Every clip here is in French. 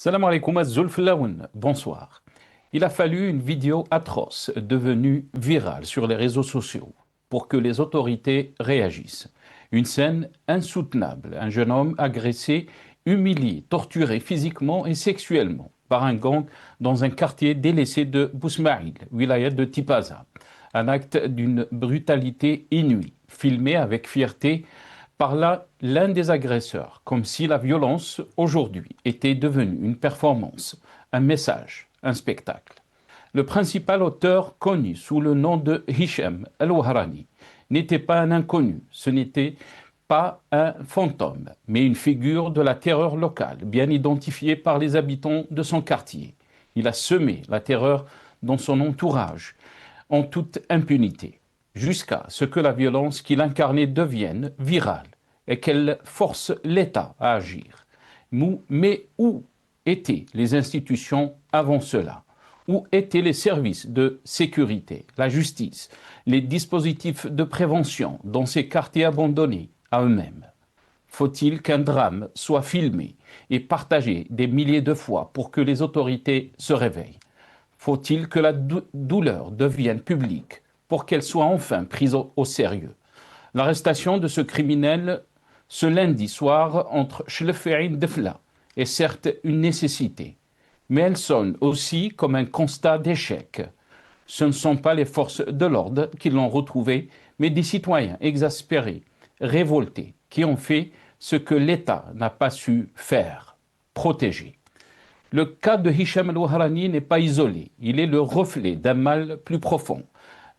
Salam alaikum Zulflaoun, bonsoir. Il a fallu une vidéo atroce devenue virale sur les réseaux sociaux pour que les autorités réagissent. Une scène insoutenable, un jeune homme agressé, humilié, torturé physiquement et sexuellement par un gang dans un quartier délaissé de Bousmaïl, wilaya de Tipaza. Un acte d'une brutalité inouïe, filmé avec fierté par là l'un des agresseurs, comme si la violence aujourd'hui était devenue une performance, un message, un spectacle. Le principal auteur, connu sous le nom de Hicham El-Wahrani, n'était pas un inconnu, ce n'était pas un fantôme, mais une figure de la terreur locale, bien identifiée par les habitants de son quartier. Il a semé la terreur dans son entourage, en toute impunité, jusqu'à ce que la violence qu'il incarnait devienne virale et qu'elle force l'État à agir. Mais où étaient les institutions avant cela? Où étaient les services de sécurité, la justice, les dispositifs de prévention dans ces quartiers abandonnés à eux-mêmes? Faut-il qu'un drame soit filmé et partagé des milliers de fois pour que les autorités se réveillent? Faut-il que la douleur devienne publique pour qu'elle soit enfin prise au sérieux? L'arrestation de ce criminel ce lundi soir entre Chlef et Defla est certes une nécessité, mais elle sonne aussi comme un constat d'échec. Ce ne sont pas les forces de l'ordre qui l'ont retrouvé, mais des citoyens exaspérés, révoltés, qui ont fait ce que l'État n'a pas su faire, protéger. Le cas de Hicham El-Wahrani n'est pas isolé, il est le reflet d'un mal plus profond.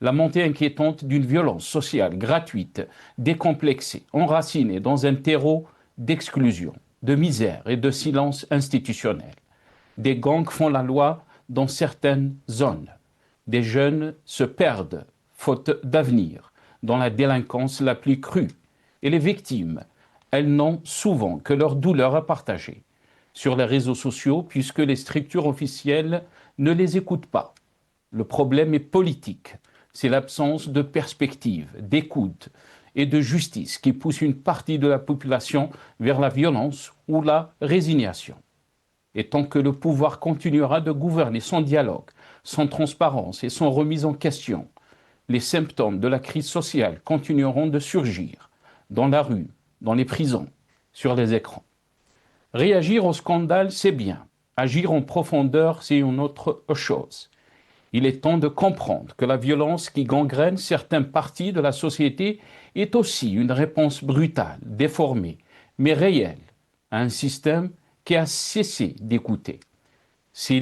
La montée inquiétante d'une violence sociale gratuite, décomplexée, enracinée dans un terreau d'exclusion, de misère et de silence institutionnel. Des gangs font la loi dans certaines zones. Des jeunes se perdent, faute d'avenir, dans la délinquance la plus crue. Et les victimes, elles n'ont souvent que leur douleur à partager sur les réseaux sociaux, puisque les structures officielles ne les écoutent pas. Le problème est politique. C'est l'absence de perspective, d'écoute et de justice qui pousse une partie de la population vers la violence ou la résignation. Et tant que le pouvoir continuera de gouverner sans dialogue, sans transparence et sans remise en question, les symptômes de la crise sociale continueront de surgir dans la rue, dans les prisons, sur les écrans. Réagir au scandale, c'est bien. Agir en profondeur, c'est une autre chose. Il est temps de comprendre que la violence qui gangrène certaines parties de la société est aussi une réponse brutale, déformée, mais réelle, à un système qui a cessé d'écouter. Si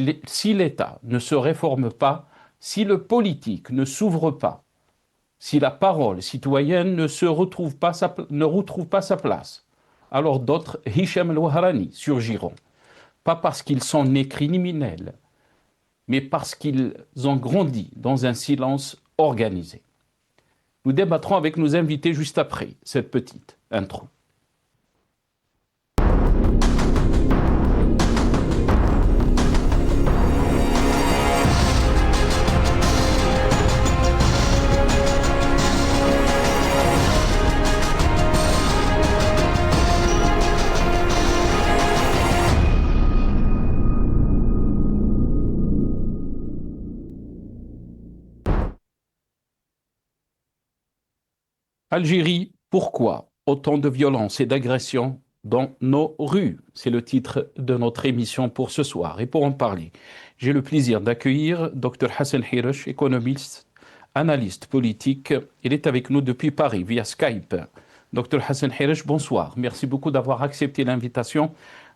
l'État ne se réforme pas, si le politique ne s'ouvre pas, si la parole citoyenne ne retrouve pas sa place, alors d'autres Hicham El-Wahrani surgiront. Pas parce qu'ils sont nés criminels, mais parce qu'ils ont grandi dans un silence organisé. Nous débattrons avec nos invités juste après cette petite intro. Algérie, pourquoi autant de violence et d'agression dans nos rues? C'est le titre de notre émission pour ce soir. Et pour en parler, j'ai le plaisir d'accueillir Dr Hassan Hiresh, économiste, analyste politique. Il est avec nous depuis Paris via Skype. Dr Hassan Hiresh, bonsoir. Merci beaucoup d'avoir accepté l'invitation.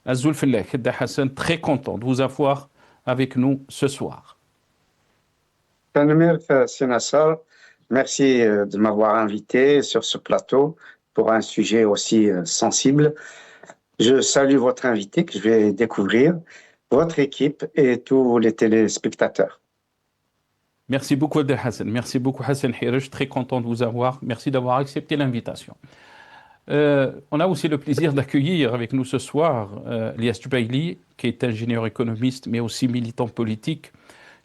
Azul Fellah, Hassan, très content de vous avoir avec nous ce soir. Merci de m'avoir invité sur ce plateau pour un sujet aussi sensible. Je salue votre invité que je vais découvrir, votre équipe et tous les téléspectateurs. Merci beaucoup, Hassan. Merci beaucoup, Hassan Hiresh. Très content de vous avoir. Merci d'avoir accepté l'invitation. On a aussi le plaisir d'accueillir avec nous ce soir Lias Jubaili, qui est ingénieur économiste, mais aussi militant politique.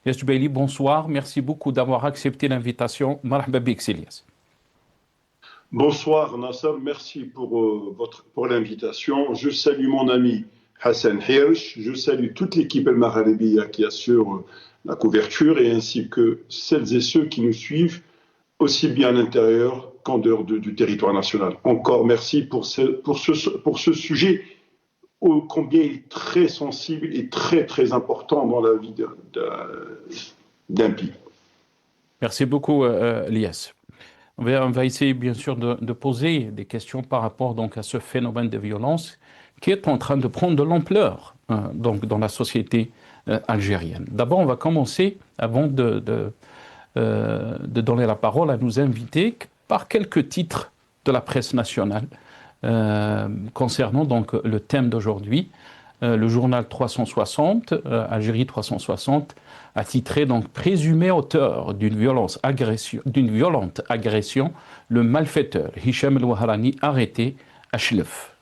Lias Jubaili, bonsoir. Merci beaucoup d'avoir accepté l'invitation. Marhaba bik, Lias. Bonsoir Nasser, merci pour l'invitation. Je salue mon ami Hassan Hirsch. Je salue toute l'équipe El Magharibiya qui assure la couverture et ainsi que celles et ceux qui nous suivent aussi bien à l'intérieur qu'en dehors du territoire national. Encore merci pour ce sujet ô combien il est très sensible et très très important dans la vie d'un pays. Merci beaucoup, Lies. On va essayer bien sûr de poser des questions par rapport donc à ce phénomène de violence qui est en train de prendre de l'ampleur donc dans la société algérienne. D'abord, on va commencer, avant de donner la parole à nos invités, par quelques titres de la presse nationale concernant donc le thème d'aujourd'hui. Le journal 360, Algérie 360, a titré donc présumé auteur d'une violente agression, le malfaiteur Hicham El Wahrani arrêté à Chlef.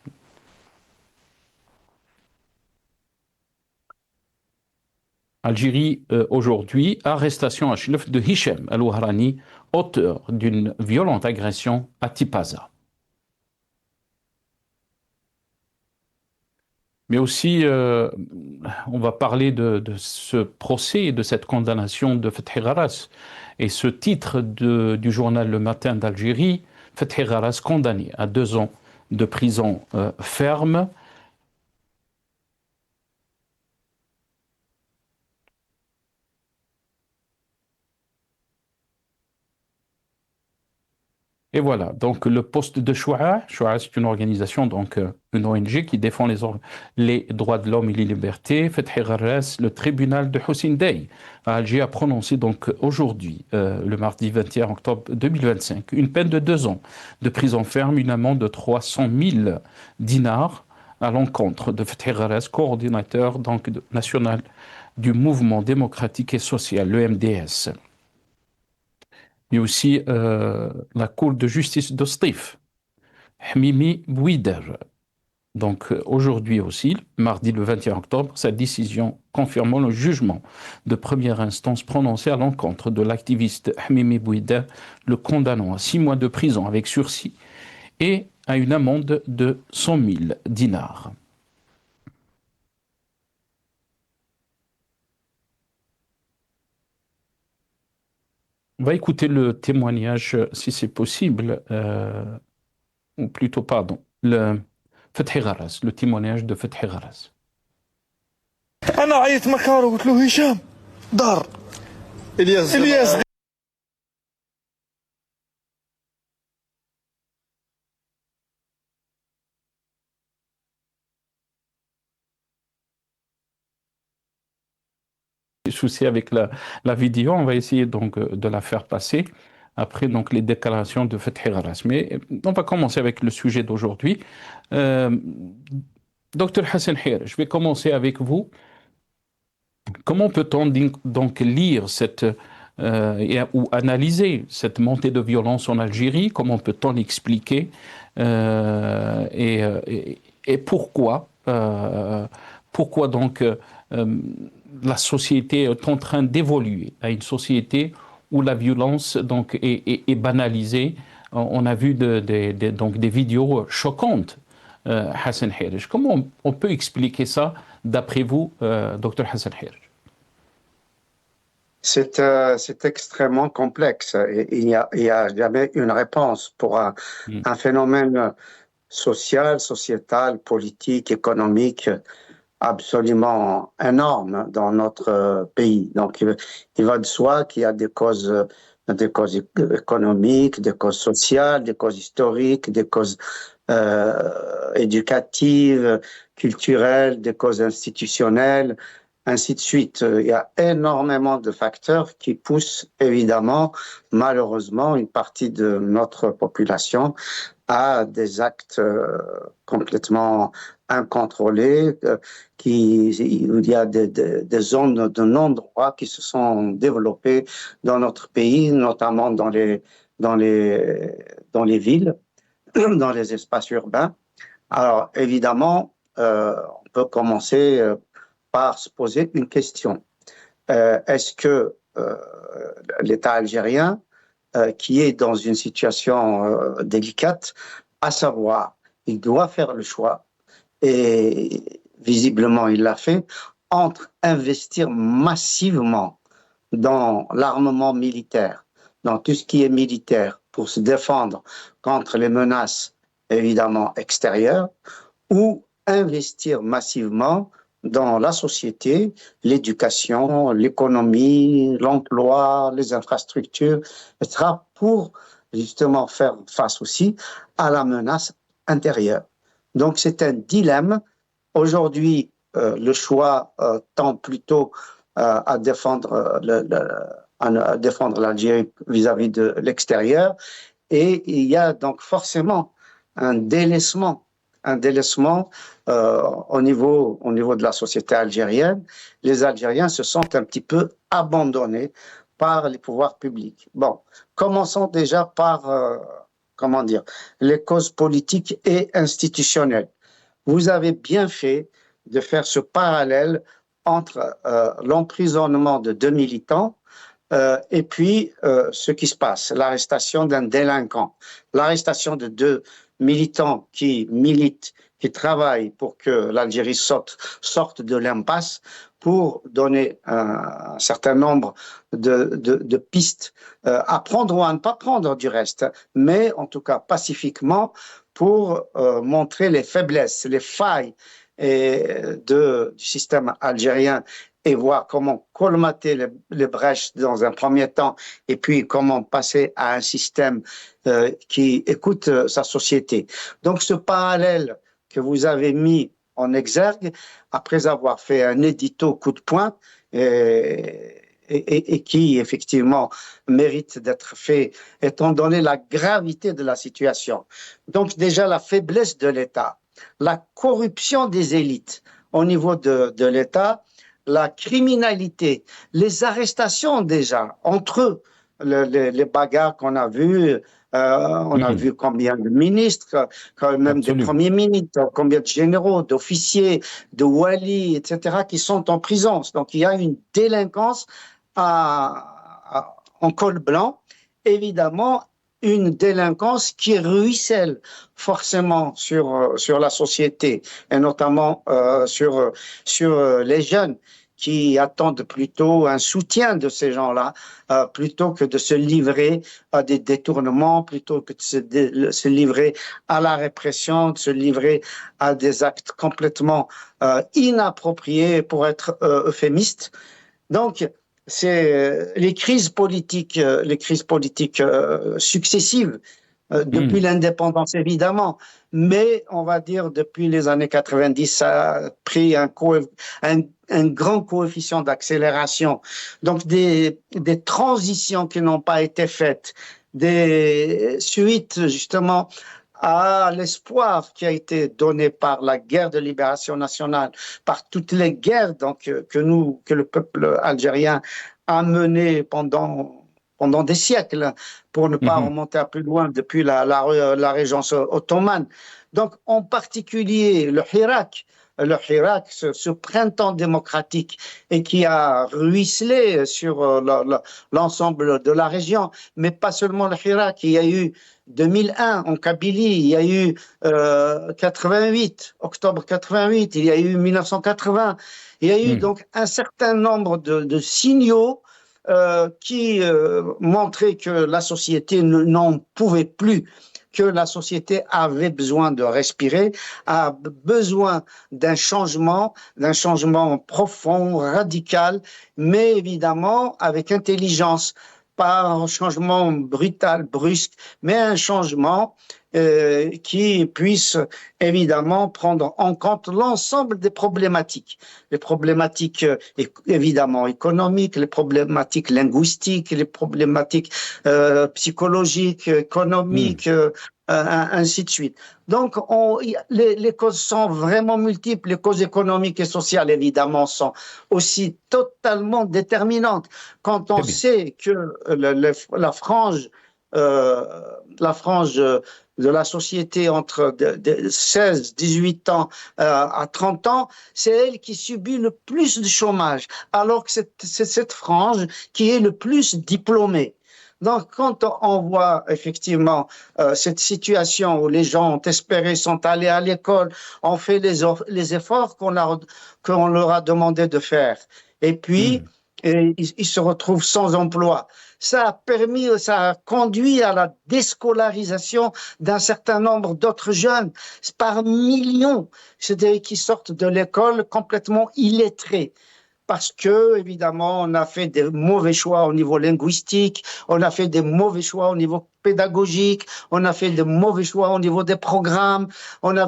Algérie aujourd'hui, arrestation à Chlef de Hicham El Wahrani, auteur d'une violente agression à Tipaza. Mais aussi, on va parler de ce procès et de cette condamnation de Fethi Gharas. Et ce titre du journal Le Matin d'Algérie, Fethi Gharas condamné à 2 ans de prison ferme. Et voilà, donc le poste de Chouaa, c'est une organisation, donc une ONG qui défend les droits de l'homme et les libertés. Fethi Gharas, le tribunal de Hussein Dey à Alger a prononcé donc aujourd'hui, le mardi 21 octobre 2025, une peine de 2 ans de prison ferme, une amende de 300 000 dinars à l'encontre de Fethi Gharas, coordinateur donc national du mouvement démocratique et social, le MDS. Mais aussi la Cour de justice de Stif, Hmimi Bouider. Donc aujourd'hui aussi, mardi le 21 octobre, sa décision confirmant le jugement de première instance prononcé à l'encontre de l'activiste Hmimi Bouider, le condamnant à 6 mois de prison avec sursis et à une amende de 100 000 dinars. On va écouter le témoignage, si c'est possible, ou plutôt, pardon, le Fethi Gharas, le témoignage de Fethi Gharas. أنا عيط مكار وقلت له هشام دار إلياس Souci avec la vidéo, on va essayer donc de la faire passer après donc les déclarations de Fethi Gharas. Mais on va commencer avec le sujet d'aujourd'hui. Docteur Hassan Hirsch, je vais commencer avec vous. Comment peut-on donc lire ou analyser cette montée de violence en Algérie? Comment peut-on l'expliquer et pourquoi donc la société est en train d'évoluer à une société où la violence donc est banalisée? On a vu donc des vidéos choquantes. Hassan Hirsch, comment on peut expliquer ça d'après vous, Dr Hassan Hirsch? C'est extrêmement complexe. Il n'y a jamais une réponse pour un phénomène social, sociétal, politique, économique absolument énorme dans notre pays. Donc, il va de soi qu'il y a des causes économiques, des causes sociales, des causes historiques, des causes éducatives, culturelles, des causes institutionnelles, ainsi de suite. Il y a énormément de facteurs qui poussent évidemment, malheureusement, une partie de notre population à des actes complètement incontrôlés, où il y a des zones de non-droit qui se sont développées dans notre pays, notamment dans les villes, dans les espaces urbains. Alors, évidemment, on peut commencer par se poser une question. Est-ce que l'État algérien, qui est dans une situation délicate, à savoir, il doit faire le choix et visiblement il l'a fait, entre investir massivement dans l'armement militaire, dans tout ce qui est militaire, pour se défendre contre les menaces évidemment extérieures, ou investir massivement dans la société, l'éducation, l'économie, l'emploi, les infrastructures, etc., pour justement faire face aussi à la menace intérieure. Donc c'est un dilemme. Aujourd'hui, le choix tend plutôt à défendre à défendre l'Algérie vis-à-vis de l'extérieur, et il y a donc forcément un délaissement au niveau de la société algérienne. Les Algériens se sentent un petit peu abandonnés par les pouvoirs publics. Bon, commençons déjà par, comment dire, les causes politiques et institutionnelles. Vous avez bien fait de faire ce parallèle entre l'emprisonnement de 2 militants et puis ce qui se passe, l'arrestation d'un délinquant, l'arrestation de 2 militants qui militent, qui travaillent pour que l'Algérie sorte de l'impasse, pour donner un certain nombre de pistes à prendre ou à ne pas prendre du reste, mais en tout cas pacifiquement, pour montrer les faiblesses, les failles du système algérien, et voir comment colmater les brèches dans un premier temps, et puis comment passer à un système qui écoute sa société. Donc ce parallèle que vous avez mis en exergue, après avoir fait un édito coup de poing, et qui effectivement mérite d'être fait, étant donné la gravité de la situation. Donc déjà la faiblesse de l'État, la corruption des élites au niveau de l'État, la criminalité, les arrestations déjà entre eux, les bagarres qu'on a vues, on a vu combien de ministres, quand même Absolument. des premiers ministres, combien de généraux, d'officiers, de walis, etc., qui sont en prison. Donc il y a une délinquance en col blanc, évidemment une délinquance qui ruisselle forcément sur la société, et notamment sur les jeunes, qui attendent plutôt un soutien de ces gens-là, plutôt que de se livrer à des détournements, plutôt que de se livrer à la répression, de se livrer à des actes complètement inappropriés, pour être euphémiste. Donc, c'est les crises politiques successives, depuis l'indépendance évidemment, mais on va dire depuis les années 90, ça a pris un grand coefficient d'accélération. Donc des transitions qui n'ont pas été faites, des suites justement à l'espoir qui a été donné par la guerre de libération nationale, par toutes les guerres donc, que le peuple algérien a menées pendant des siècles, pour ne pas remonter à plus loin, depuis la régence ottomane. Donc, en particulier, le Hirak, ce printemps démocratique, et qui a ruisselé sur l'ensemble de la région, mais pas seulement le Hirak. Il y a eu 2001 en Kabylie, il y a eu 88, octobre 88, il y a eu 1980, il y a eu donc un certain nombre de signaux qui montraient que la société n'en pouvait plus, que la société avait besoin de respirer, a besoin d'un changement profond, radical, mais évidemment avec intelligence, pas un changement brutal, brusque, mais un changement qui puisse évidemment prendre en compte l'ensemble des problématiques. Les problématiques évidemment économiques, les problématiques linguistiques, les problématiques psychologiques, économiques, ainsi de suite. Donc les causes sont vraiment multiples. Les causes économiques et sociales évidemment sont aussi totalement déterminantes. Quand on sait que la frange de la société entre 16, 18 ans à 30 ans, c'est elle qui subit le plus de chômage, alors que c'est cette frange qui est le plus diplômée. Donc, quand on voit effectivement cette situation où les gens ont espéré, sont allés à l'école, ont fait les efforts qu'on leur a demandé de faire, et puis ils se retrouvent sans emploi. Ça a conduit à la déscolarisation d'un certain nombre d'autres jeunes, par millions, c'est-à-dire qui sortent de l'école complètement illettrés. Parce que, évidemment, on a fait des mauvais choix au niveau linguistique, on a fait des mauvais choix au niveau pédagogique, on a fait de mauvais choix au niveau des programmes, on a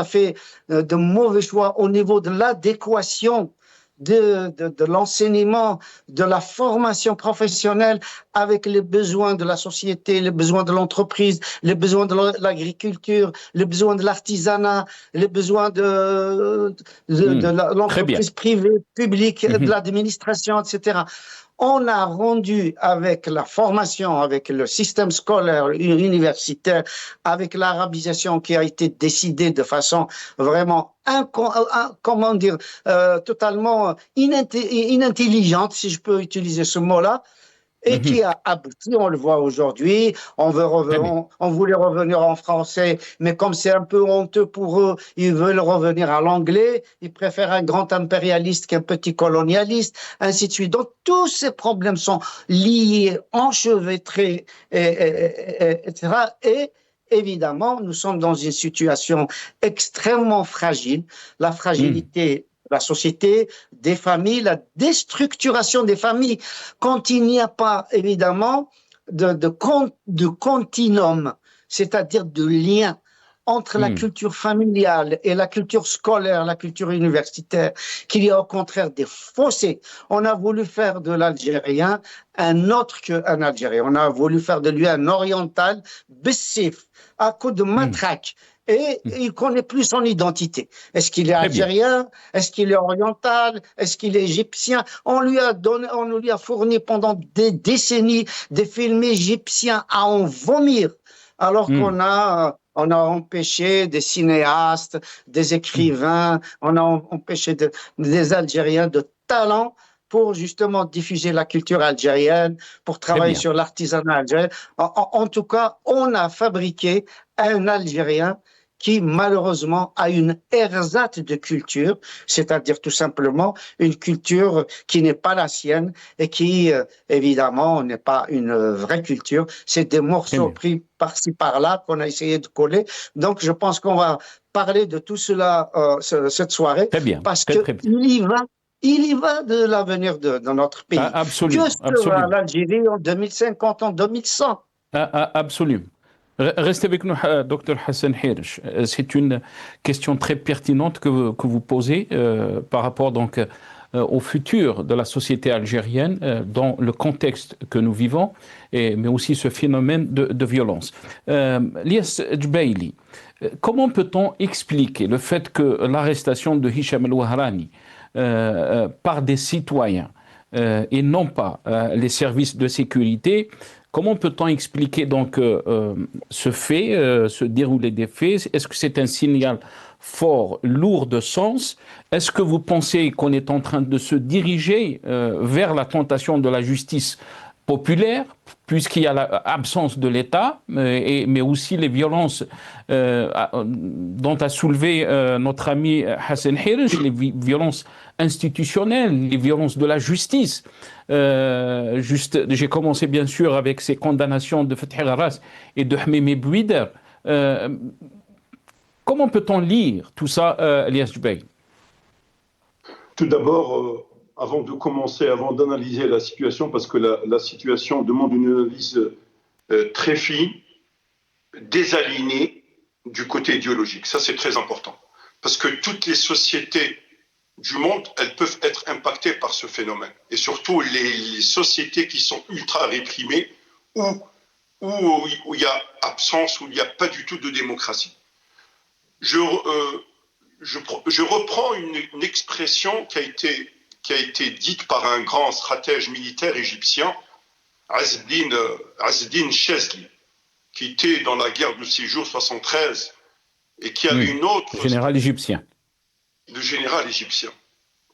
fait de mauvais choix au niveau de l'adéquation de l'enseignement, de la formation professionnelle avec les besoins de la société, les besoins de l'entreprise, les besoins de l'agriculture, les besoins de l'artisanat, les besoins de l'entreprise privée, publique, de l'administration, etc. On a rendu avec la formation, avec le système scolaire universitaire, avec l'arabisation qui a été décidée de façon vraiment totalement inintelligente, si je peux utiliser ce mot-là, et qui a abouti, on le voit aujourd'hui, on voulait revenir en français, mais comme c'est un peu honteux pour eux, ils veulent revenir à l'anglais, ils préfèrent un grand impérialiste qu'un petit colonialiste, ainsi de suite. Donc tous ces problèmes sont liés, enchevêtrés, etc. Et évidemment, nous sommes dans une situation extrêmement fragile. La fragilité la société, des familles, la déstructuration des familles, quand il n'y a pas, évidemment, de continuum, c'est-à-dire de lien entre la culture familiale et la culture scolaire, la culture universitaire, qu'il y a au contraire des fossés. On a voulu faire de l'Algérien un autre qu'un Algérien. On a voulu faire de lui un oriental bissif, à coup de matraque. Et il ne connaît plus son identité. Est-ce qu'il est algérien? Est-ce qu'il est oriental? Est-ce qu'il est égyptien? On lui a fourni pendant des décennies des films égyptiens à en vomir, alors qu'on a empêché des cinéastes, des écrivains, on a empêché des Algériens de talent pour justement diffuser la culture algérienne, pour travailler sur l'artisanat algérien. En tout cas, on a fabriqué un Algérien qui malheureusement a une ersatz de culture, c'est-à-dire tout simplement une culture qui n'est pas la sienne et qui, évidemment, n'est pas une vraie culture. C'est des morceaux pris par-ci, par-là qu'on a essayé de coller. Donc, je pense qu'on va parler de tout cela cette soirée, parce il y va de l'avenir de notre pays. Absolument. Que sera l'Algérie en 2050, en 2100? Absolument. Restez avec nous, Dr Hassan Hirsch. C'est une question très pertinente que vous posez par rapport donc au futur de la société algérienne dans le contexte que nous vivons, mais aussi ce phénomène de violence. Lias Djbaili, comment peut-on expliquer le fait que l'arrestation de Hicham El-Wahrani par des citoyens et non pas les services de sécurité, comment peut-on expliquer donc ce fait, ce déroulé des faits? Est-ce que c'est un signal fort, lourd de sens? Est-ce que vous pensez qu'on est en train de se diriger vers la tentation de la justice populaire, puisqu'il y a l'absence de l'État, mais aussi les violences dont a soulevé notre ami Hassan Hirsch, les violences institutionnelles, les violences de la justice. J'ai commencé bien sûr avec ces condamnations de Fethi Gharas et de Hmimi Bouider. Comment peut-on lire tout ça, Lias Djbaili? Tout d'abord, avant de commencer, avant d'analyser la situation, parce que la situation demande une analyse très fine, désalignée du côté idéologique. Ça, c'est très important. Parce que toutes les sociétés du monde, elles peuvent être impactées par ce phénomène. Et surtout, les sociétés qui sont ultra réprimées, où il y a absence, où il n'y a pas du tout de démocratie. Je reprends une expression qui a été dite par un grand stratège militaire égyptien, Azzeddine Chezli, qui était dans la guerre du séjour 73 et qui avait une autre... Général égyptien. Le général égyptien.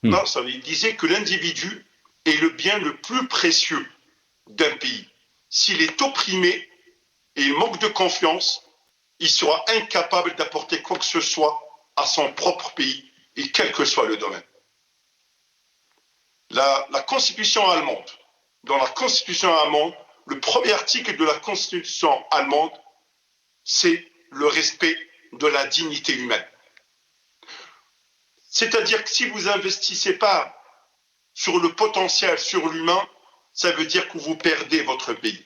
Non, il disait que l'individu est le bien le plus précieux d'un pays. S'il est opprimé et il manque de confiance, il sera incapable d'apporter quoi que ce soit à son propre pays, et quel que soit le domaine. La Constitution allemande, dans la Constitution allemande, le premier article de la Constitution allemande, c'est le respect de la dignité humaine. C'est-à-dire que si vous n'investissez pas sur le potentiel, sur l'humain, ça veut dire que vous perdez votre pays.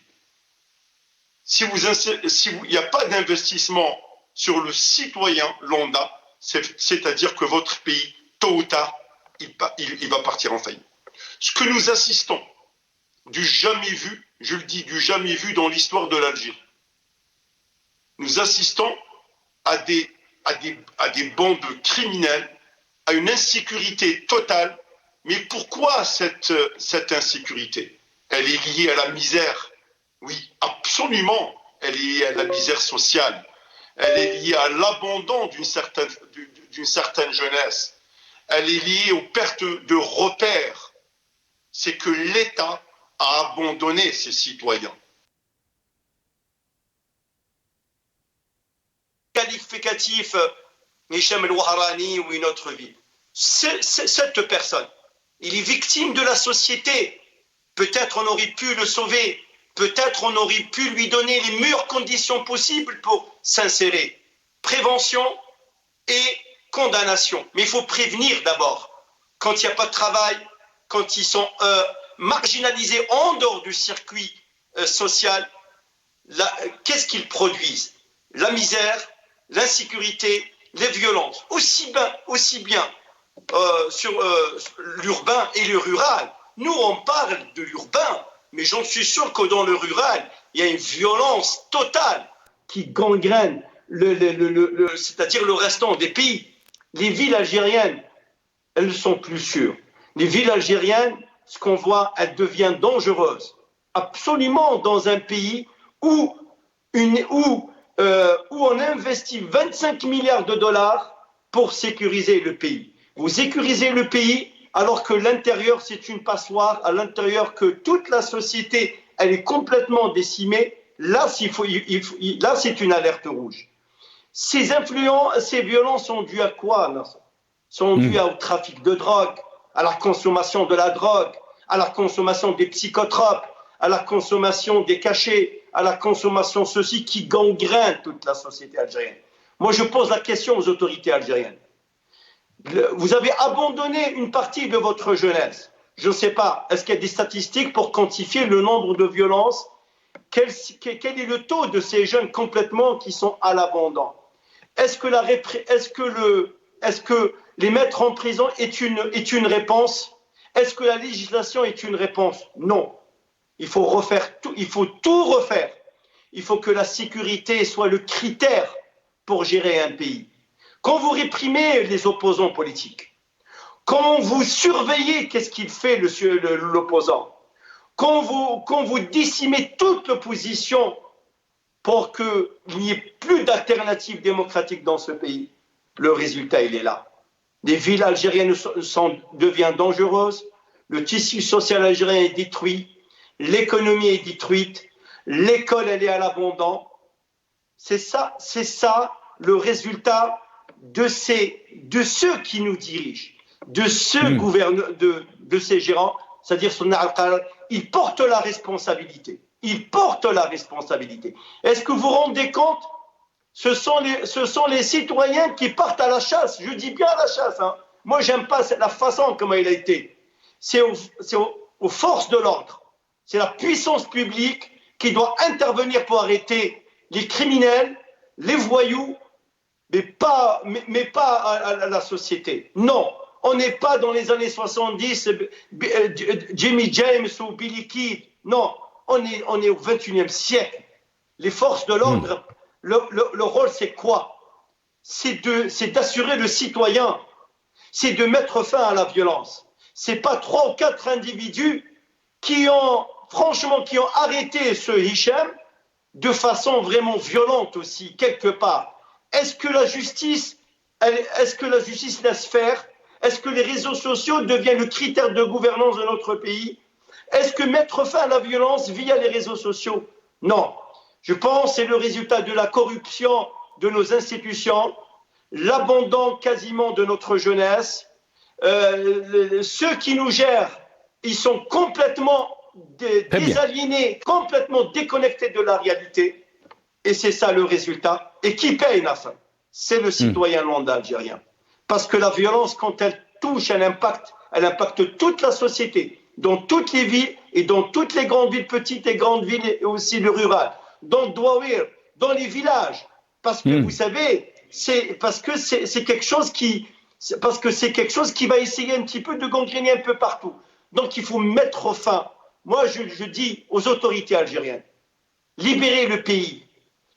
Si il n'y a pas d'investissement sur le citoyen lambda, c'est-à-dire que votre pays, tôt ou tard, il va partir en faillite. Ce que nous assistons, du jamais vu, je le dis, du jamais vu dans l'histoire de l'Algérie. Nous assistons à des bandes criminelles, à une insécurité totale. Mais pourquoi cette insécurité? Elle est liée à la misère. Oui, absolument. Elle est liée à la misère sociale. Elle est liée à l'abandon d'une certaine jeunesse. Elle est liée aux pertes de repères. C'est que l'État a abandonné ses citoyens. Qualificatif Hicham El-Wahrani ou une autre ville. Cette personne, il est victime de la société. Peut-être on aurait pu le sauver. Peut-être on aurait pu lui donner les meilleures conditions possibles pour s'insérer. Prévention et condamnation. Mais il faut prévenir d'abord. Quand il n'y a pas de travail, quand ils sont marginalisés en dehors du circuit social, qu'est-ce qu'ils produisent? La misère, l'insécurité, les violences. Aussi bien sur l'urbain et le rural. Nous, on parle de l'urbain, mais j'en suis sûr que dans le rural, il y a une violence totale qui gangrène c'est-à-dire le restant des pays. Les villes algériennes, elles ne sont plus sûres. Les villes algériennes, ce qu'on voit, elles deviennent dangereuses. Absolument dans un pays où on investit 25 milliards de dollars pour sécuriser le pays. Vous sécurisez le pays alors que l'intérieur, c'est une passoire, à l'intérieur que toute la société, elle est complètement décimée. Là, là c'est une alerte rouge. Ces violences sont dues à quoi, Nasser? Sont dues au trafic de drogue, à la consommation de la drogue, à la consommation des psychotropes, à la consommation des cachets, à la consommation ceci qui gangrène toute la société algérienne. Moi, je pose la question aux autorités algériennes. Vous avez abandonné une partie de votre jeunesse. Je ne sais pas, est-ce qu'il y a des statistiques pour quantifier le nombre de violences? Quel est le taux de ces jeunes complètement qui sont à l'abandon? Est-ce que les mettre en prison est une réponse? Est-ce que la législation est une réponse? Non. Il faut refaire tout, il faut tout refaire. Il faut que la sécurité soit le critère pour gérer un pays. Quand vous réprimez les opposants politiques, quand vous surveillez qu'est-ce qu'il fait l'opposant, quand vous décimez toute l'opposition pour qu'il n'y ait plus d'alternative démocratique dans ce pays, le résultat, il est là. Les villes algériennes deviennent dangereuses, le tissu social algérien est détruit, l'économie est détruite, l'école, elle est à l'abandon. C'est ça le résultat de ceux qui nous dirigent, de ces gérants, c'est-à-dire ils portent la responsabilité. Ils portent la responsabilité. Est-ce que vous vous rendez compte? Ce sont les citoyens qui partent à la chasse. Je dis bien à la chasse. Hein. Moi, j'aime pas la façon comment il a été. C'est aux forces de l'ordre. C'est la puissance publique qui doit intervenir pour arrêter les criminels, les voyous, mais pas à la société. Non, on n'est pas dans les années 70, Jimmy James ou Billy Kid. Non, on est au XXIe siècle. Les forces de l'ordre, le rôle, c'est quoi? C'est d'assurer le citoyen. C'est de mettre fin à la violence. C'est pas 3 ou 4 individus qui ont arrêté ce Hicham de façon vraiment violente aussi, quelque part. Est-ce que la justice laisse faire? Est-ce que les réseaux sociaux deviennent le critère de gouvernance de notre pays? Est-ce que mettre fin à la violence via les réseaux sociaux? Non. Je pense que c'est le résultat de la corruption de nos institutions, l'abandon quasiment de notre jeunesse. Ceux qui nous gèrent, ils sont complètement désaliénés, complètement déconnectés de la réalité. Et c'est ça le résultat. Et qui paye la fin? C'est le citoyen lambda algérien. Parce que la violence, quand elle touche, elle impacte toute la société, dans toutes les villes et dans toutes les grandes villes, petites et grandes villes, et aussi le rural, dans le Douawir, dans les villages. Parce que vous savez, c'est quelque chose qui va essayer un petit peu de gangréner un peu partout. Donc il faut mettre fin. Moi, je dis aux autorités algériennes, libérez le pays,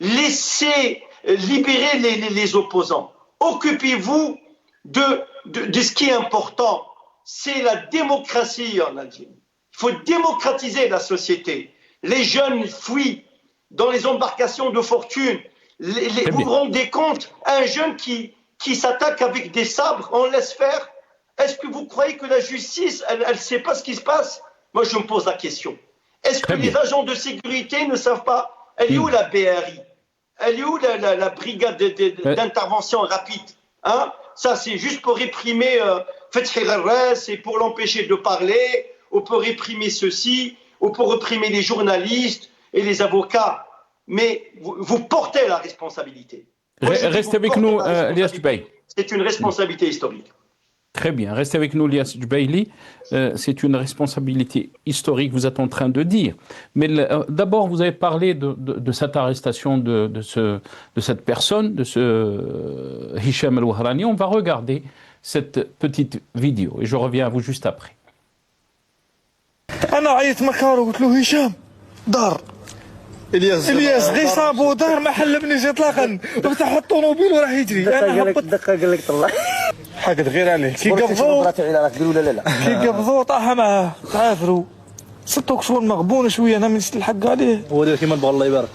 laissez libérer les opposants. Occupez-vous de ce qui est important, c'est la démocratie en Algérie. Il faut démocratiser la société. Les jeunes fuient dans les embarcations de fortune. Vous vous rendez compte, un jeune qui s'attaque avec des sabres, on laisse faire. Est-ce que vous croyez que la justice, elle ne sait pas ce qui se passe? Moi, je me pose la question. Est-ce que les agents de sécurité ne savent pas? Elle est où la BRI? Elle est où la brigade d'intervention rapide? Hein? Ça, c'est juste pour réprimer Fethi Garres et pour l'empêcher de parler, ou pour réprimer ceci, ou pour réprimer les journalistes et les avocats. Mais vous portez la responsabilité. Restez avec nous, Lias Djubaili. C'est une responsabilité historique. Très bien, restez avec nous, Lias Djubaili. C'est une responsabilité historique, vous êtes en train de dire. Mais d'abord, vous avez parlé de cette arrestation de cette personne, de ce Hicham El-Wahrani. On va regarder cette petite vidéo et je reviens à vous juste après. انا عيط مكارو قلت له هشام دار الياس غير صابو دار ما حلبنيش اطلاقا فتح الطوموبيل وراح يجري انا هبط دقه قال لك طلع حقد غير عليه كي قبضوه طاح معاه تعافروا صدق شغل مغبون شويه انا من الحق عليه هو داير كيما البغل الله يبارك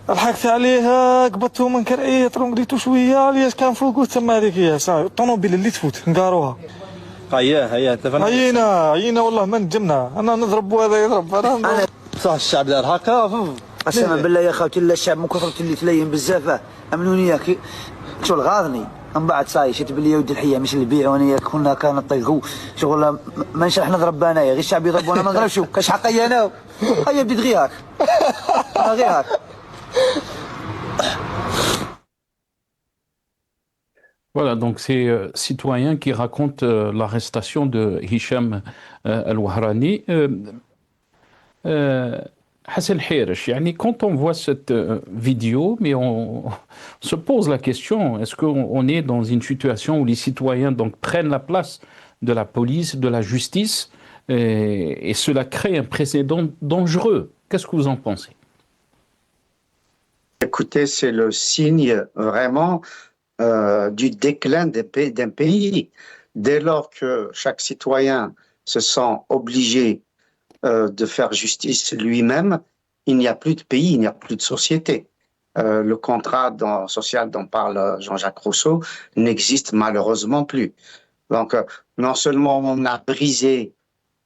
ضحكت عليه قبضته من كرعيه رمقليتو شويه الياس كان فوق تما هذيك هي صافي الطوموبيل اللي تفوت نقاروها هيا انت فهمت عينا والله ما نجمنا انا نضرب وهذا يضرب انا صح الشعب دار هكا قسما بالله يا خوتي لا الشعب من كثرة اللي تلين بزاف امنوني ياك شغل غاضني من بعد صاي شفت باللي ودي الحيه مش اللي بيع وانا ياك كنا كنطيقوا شغل ما نشرح نضرب انايا غير الشعب يضرب وانا ما نضربش كاش حقي انا هيا بديت غير هاك غير هاك Voilà, donc c'est citoyen qui raconte l'arrestation de Hicham El-Wahrani. Hassan Hirsch, yani, quand on voit cette vidéo, mais on se pose la question, est-ce qu'on est dans une situation où les citoyens donc, prennent la place de la police, de la justice, et cela crée un précédent dangereux? Qu'est-ce que vous en pensez? Écoutez, c'est le signe vraiment du déclin d'un pays. Dès lors que chaque citoyen se sent obligé de faire justice lui-même, il n'y a plus de pays, il n'y a plus de société. Le contrat social dont parle Jean-Jacques Rousseau n'existe malheureusement plus. Donc, non seulement on a brisé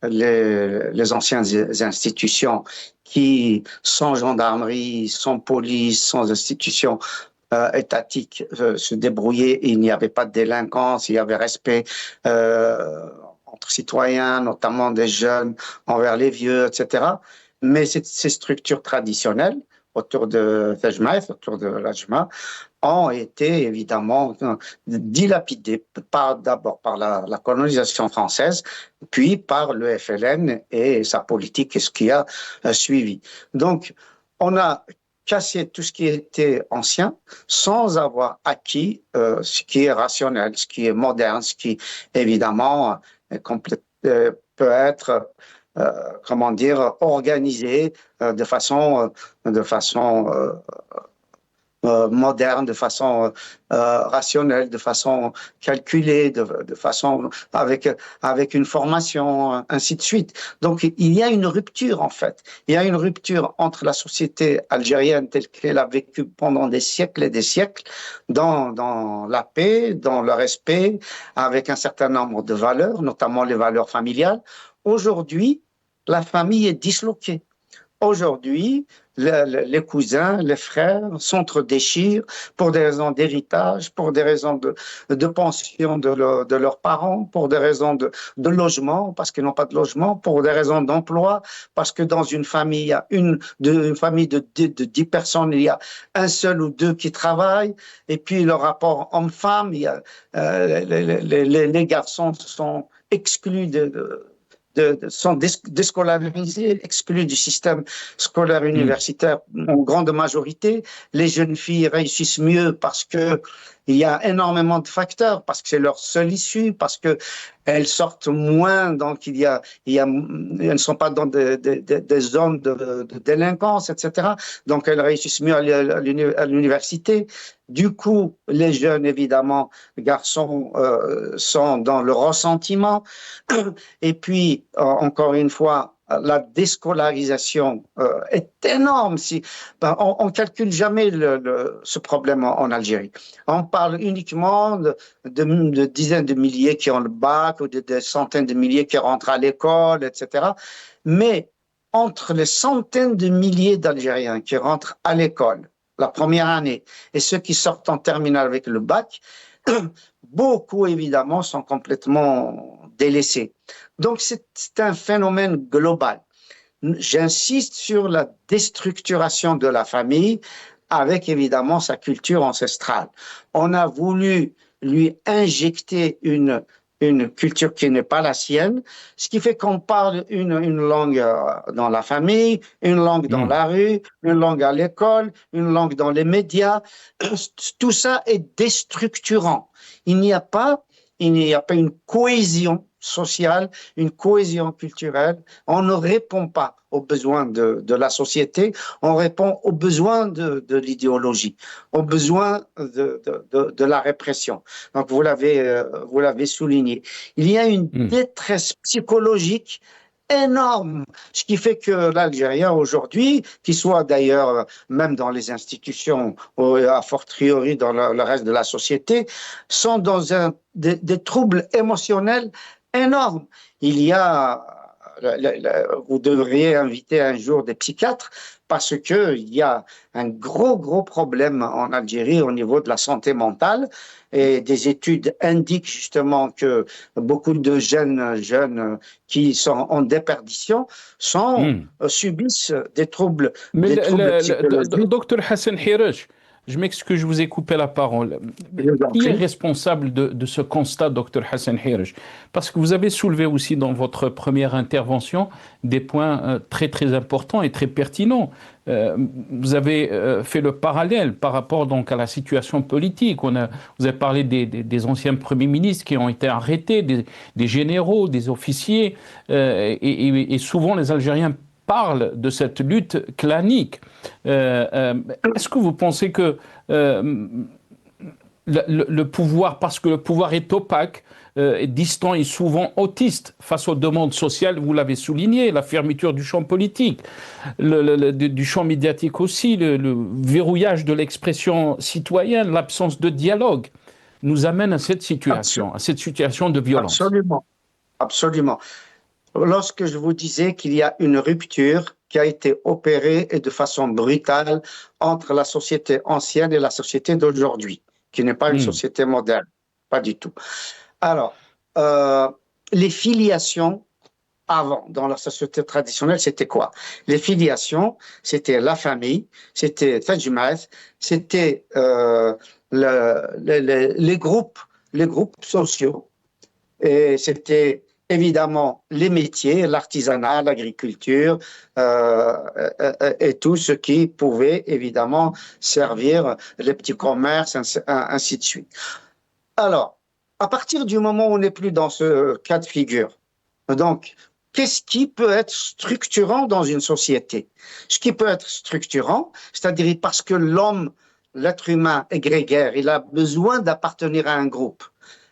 les anciennes institutions qui, sans gendarmerie, sans police, sans institutions étatiques, se débrouillaient et il n'y avait pas de délinquance, il y avait respect entre citoyens, notamment des jeunes envers les vieux, etc. Mais ces structures traditionnelles autour de Tajmaïf, autour de l'Ajma, ont été évidemment dilapidées d'abord par la colonisation française, puis par le FLN et sa politique et ce qui a suivi. Donc, on a cassé tout ce qui était ancien sans avoir acquis ce qui est rationnel, ce qui est moderne, ce qui évidemment peut être comment dire, organisé de façon moderne, de façon rationnelle, de façon calculée, de façon avec une formation, ainsi de suite. Donc il y a une rupture en fait. Il y a une rupture entre la société algérienne telle qu'elle a vécu pendant des siècles et des siècles, dans la paix, dans le respect, avec un certain nombre de valeurs, notamment les valeurs familiales. Aujourd'hui, la famille est disloquée. Aujourd'hui, les cousins, les frères s'entre-déchirent pour des raisons d'héritage, pour des raisons de pension de leurs parents, pour des raisons de logement, parce qu'ils n'ont pas de logement, pour des raisons d'emploi, parce que dans une famille, il y a une famille de 10 personnes, il y a un seul ou deux qui travaillent, et puis le rapport homme-femme, les garçons sont exclus sont déscolarisés, exclus du système scolaire universitaire en grande majorité. Les jeunes filles réussissent mieux parce que il y a énormément de facteurs, parce que c'est leur seule issue, parce que elles sortent moins, donc elles ne sont pas dans des zones de délinquance, etc. Donc elles réussissent mieux à l'université. Du coup, les jeunes, évidemment, garçons, sont dans le ressentiment. Et puis, encore une fois, la déscolarisation est énorme. On calcule jamais ce problème en Algérie. On parle uniquement de dizaines de milliers qui ont le bac ou de centaines de milliers qui rentrent à l'école, etc. Mais entre les centaines de milliers d'Algériens qui rentrent à l'école la première année et ceux qui sortent en terminale avec le bac, beaucoup évidemment sont complètement délaissés. Donc c'est un phénomène global. J'insiste sur la déstructuration de la famille avec évidemment sa culture ancestrale. On a voulu lui injecter une culture qui n'est pas la sienne, ce qui fait qu'on parle une langue dans la famille, une langue dans la rue, une langue à l'école, une langue dans les médias. Tout ça est déstructurant. Il n'y a pas une cohésion sociale, une cohésion culturelle. On ne répond pas aux besoins de la société, on répond aux besoins de l'idéologie, aux besoins de la répression. Donc vous l'avez souligné. Il y a une détresse psychologique énorme, ce qui fait que l'Algérien aujourd'hui, qu'il soit d'ailleurs même dans les institutions, a fortiori dans le reste de la société, sont dans des troubles émotionnels énormes. Il y a, vous devriez inviter un jour des psychiatres parce qu'il y a un gros problème en Algérie au niveau de la santé mentale et des études indiquent justement que beaucoup de jeunes qui sont en déperdition subissent des troubles, psychologiques. Docteur Hassan Hiresh, je m'excuse, je vous ai coupé la parole. Qui est responsable de ce constat, docteur Hassan Hiresh? Parce que vous avez soulevé aussi dans votre première intervention des points très importants et très pertinents. Vous avez fait le parallèle par rapport donc à la situation politique. Vous avez parlé des anciens premiers ministres qui ont été arrêtés, des généraux, des officiers, et souvent les Algériens parle de cette lutte clanique. Est-ce que vous pensez que le pouvoir, parce que le pouvoir est opaque, distant et souvent autiste face aux demandes sociales, vous l'avez souligné, la fermeture du champ politique, du champ médiatique aussi, le verrouillage de l'expression citoyenne, l'absence de dialogue, nous amène à cette situation, de violence? Absolument. Lorsque je vous disais qu'il y a une rupture qui a été opérée et de façon brutale entre la société ancienne et la société d'aujourd'hui, qui n'est pas une société moderne, pas du tout. Alors, les filiations avant, dans la société traditionnelle, c'était quoi? Les filiations, c'était la famille, c'était Tajmath, c'était les groupes sociaux, et c'était évidemment les métiers, l'artisanat, l'agriculture et tout ce qui pouvait évidemment servir les petits commerces, ainsi de suite. Alors, à partir du moment où on n'est plus dans ce cas de figure, donc, qu'est-ce qui peut être structurant dans une société? Ce qui peut être structurant, c'est-à-dire parce que l'être humain est grégaire, il a besoin d'appartenir à un groupe.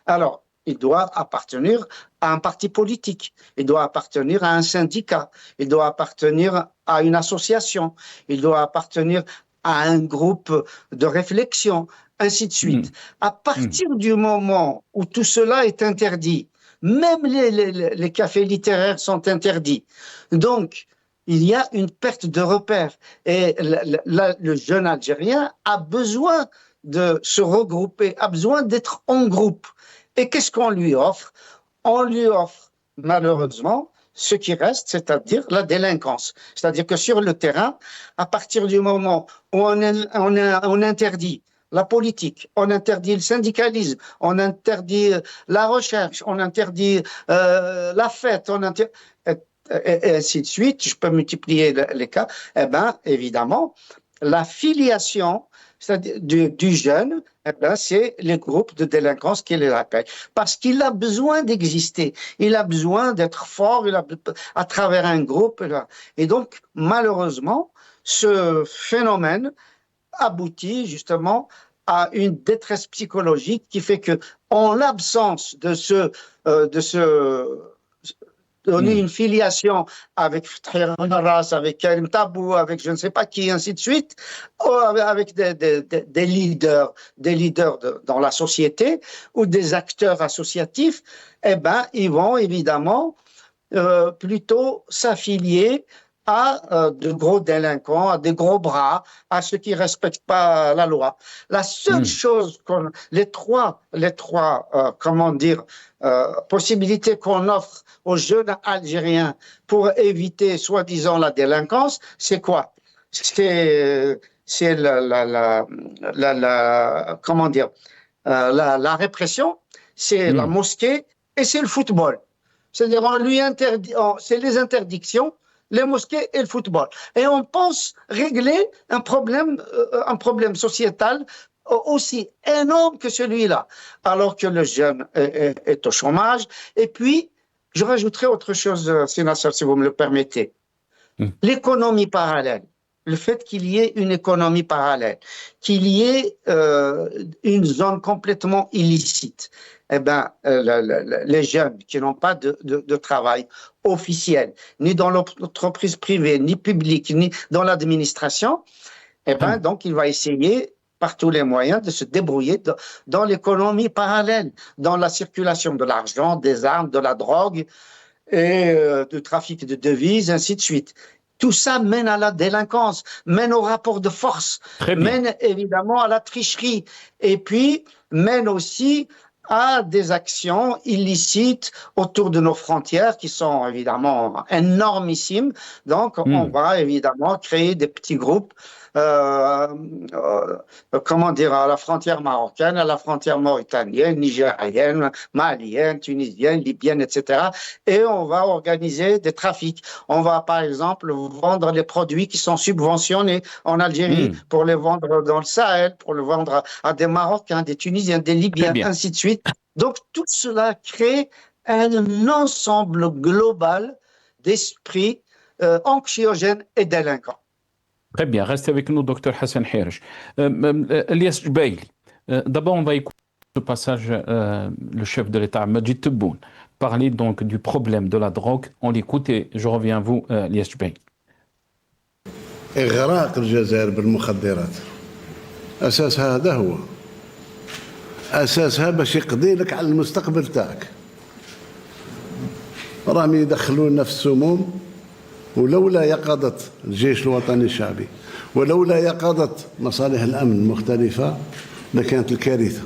Alors, il doit appartenir à un parti politique, il doit appartenir à un syndicat, il doit appartenir à une association, il doit appartenir à un groupe de réflexion, ainsi de suite. À partir du moment où tout cela est interdit, Même les cafés littéraires sont interdits. Donc, il y a une perte de repères. Et le jeune Algérien a besoin de se regrouper, a besoin d'être en groupe. Et qu'est-ce qu'on lui offre? On lui offre, malheureusement, ce qui reste, c'est-à-dire la délinquance. C'est-à-dire que sur le terrain, à partir du moment où on interdit la politique, on interdit le syndicalisme, on interdit la recherche, on interdit la fête, et ainsi de suite, je peux multiplier les cas, eh bien, évidemment, la filiation du jeune, eh ben, c'est les groupes de délinquance qui les appellent. Parce qu'il a besoin d'exister, il a besoin d'être fort à travers un groupe. Et donc, malheureusement, ce phénomène aboutit justement à une détresse psychologique qui fait que, en l'absence de donner une filiation avec Ras, avec Karim Tabou, avec je ne sais pas qui, ainsi de suite, avec des leaders dans la société ou des acteurs associatifs, eh ben, ils vont évidemment plutôt s'affilier à de gros délinquants, à des gros bras, à ceux qui respectent pas la loi. La seule chose les trois possibilités qu'on offre aux jeunes Algériens pour éviter soi-disant la délinquance, c'est quoi? C'est la répression, c'est la mosquée et c'est le football. C'est-à-dire on lui interdit, c'est les interdictions, les mosquées et le football. Et on pense régler un problème sociétal aussi énorme que celui-là, alors que le jeune est au chômage. Et puis, je rajouterai autre chose, Sinassar, si vous me le permettez. L'économie parallèle. Le fait qu'il y ait une économie parallèle, qu'il y ait une zone complètement illicite. Eh ben, les jeunes qui n'ont pas de travail officiel, ni dans l'entreprise privée, ni publique, ni dans l'administration, eh ben, donc il va essayer par tous les moyens de se débrouiller dans l'économie parallèle, dans la circulation de l'argent, des armes, de la drogue et du trafic de devises, ainsi de suite. Tout ça mène à la délinquance, mène au rapport de force, mène évidemment à la tricherie et puis mène aussi à des actions illicites autour de nos frontières qui sont évidemment énormissimes. Donc, on va évidemment créer des petits groupes, à la frontière marocaine, à la frontière mauritanienne, nigérienne, malienne, tunisienne, libyenne, etc. Et on va organiser des trafics. On va, par exemple, vendre les produits qui sont subventionnés en Algérie pour les vendre dans le Sahel, pour le vendre à des Marocains, des Tunisiens, des Libyens, ainsi de suite. Donc, tout cela crée un ensemble global d'esprit anxiogène et délinquant. Très bien, restez avec nous, docteur Hassan Hirish. Elias Jubaili, d'abord on va écouter ce passage, le chef de l'État, Majid Tebboune, parler donc du problème de la drogue. On l'écoute et je reviens à vous, Elias Jubaili. إغراق الجزائر بالمخدرات أساسها هذا هو أساسها باش يقضي لك على المستقبل تاعك راهم يدخلونا في السموم ولولا يقظة الجيش الوطني الشعبي ولولا يقظة مصالح الأمن المختلفة لكانت الكارثة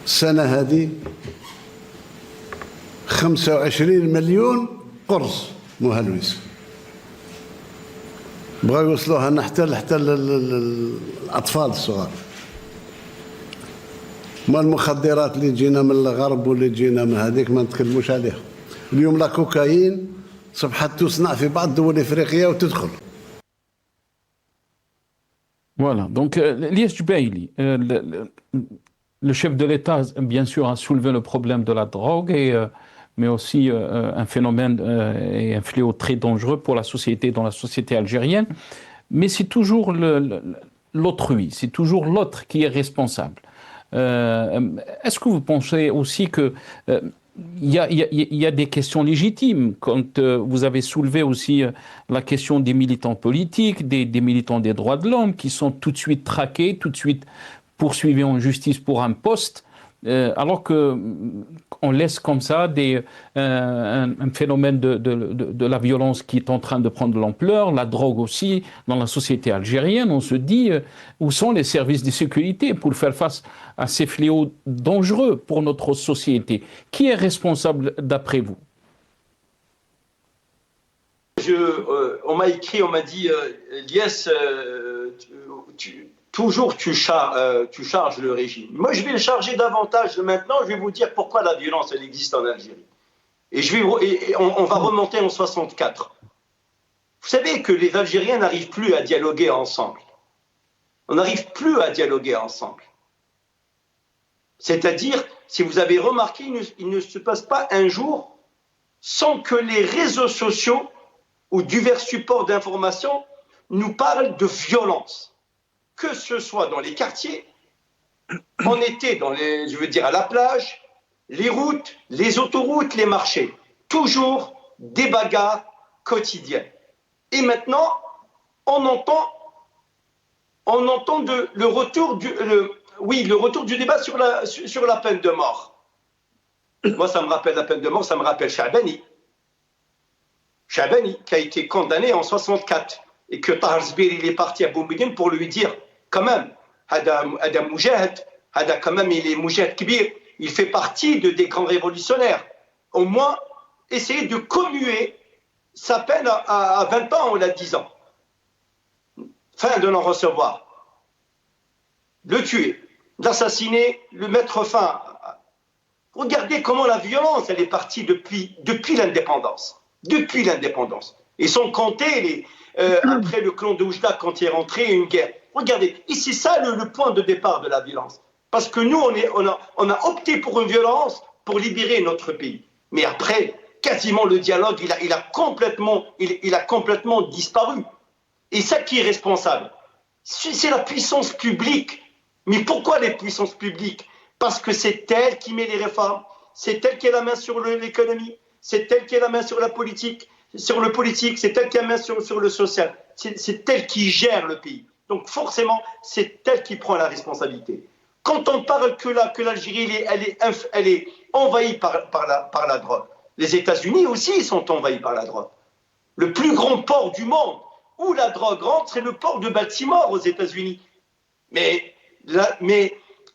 السنة هذه 25 مليون قرص مهلوس بغاو يوصلوها حتى الأطفال الصغار ما المخدرات اللي تجينا من الغرب واللي تجينا من هذيك ما نتكلموش عليها اليوم لا كوكايين صبحت تصنع في بعض دول افريقيا وتدخل. Voilà, donc Elias Jubaili, le chef de l'État, bien sûr, a soulevé le problème de la drogue, mais aussi un phénomène et un fléau très dangereux pour la société, dans la société algérienne. Mais c'est toujours l'autrui, c'est toujours l'autre qui est responsable. Est-ce que vous pensez aussi que il y a des questions légitimes quand vous avez soulevé aussi la question des militants politiques, des militants des droits de l'homme qui sont tout de suite traqués, tout de suite poursuivis en justice pour un poste, alors qu'on laisse comme ça un phénomène de la violence qui est en train de prendre de l'ampleur, la drogue aussi, dans la société algérienne, on se dit où sont les services de sécurité pour faire face à ces fléaux dangereux pour notre société? Qui est responsable d'après vous? On m'a écrit, on m'a dit, Lies, toujours tu charges le régime. Moi, je vais le charger davantage maintenant. Je vais vous dire pourquoi la violence, elle existe en Algérie. Et on va remonter en 64. Vous savez que les Algériens n'arrivent plus à dialoguer ensemble. On n'arrive plus à dialoguer ensemble. C'est-à-dire, si vous avez remarqué, il ne se passe pas un jour sans que les réseaux sociaux ou divers supports d'information nous parlent de violence. Que ce soit dans les quartiers, on était à la plage, les routes, les autoroutes, les marchés. Toujours des bagarres quotidiennes. Et maintenant, on entend le retour du débat sur la peine de mort. Moi, ça me rappelle la peine de mort, ça me rappelle Chabani. Chabani, qui a été condamné en 64, et que Tahar Zbir, il est parti à Boumediene pour lui dire, quand même, Hada Moujahid, Hada quand même, il est Moujahid Kibir, il fait partie des grands révolutionnaires. Au moins, essayer de commuer sa peine à 20 ans ou à 10 ans. Fin de l'en recevoir. Le tuer, l'assassiner, le mettre fin. Regardez comment la violence, elle est partie depuis l'indépendance. Depuis l'indépendance. Et sans compter après le clan de Oujda, quand il est rentré, une guerre. Regardez, et c'est ça le point de départ de la violence. Parce que nous, on a opté pour une violence pour libérer notre pays. Mais après, quasiment le dialogue, il a complètement disparu. Et ça qui est responsable, c'est la puissance publique. Mais pourquoi les puissances publiques? Parce que c'est elle qui met les réformes, c'est elle qui a la main sur l'économie, c'est elle qui a la main sur la politique, c'est elle qui a la main sur le social, c'est elle qui gère le pays. Donc forcément, c'est elle qui prend la responsabilité. Quand on parle que l'Algérie, elle est envahie par la drogue, les États-Unis aussi sont envahis par la drogue. Le plus grand port du monde où la drogue rentre, c'est le port de Baltimore aux États-Unis. Mais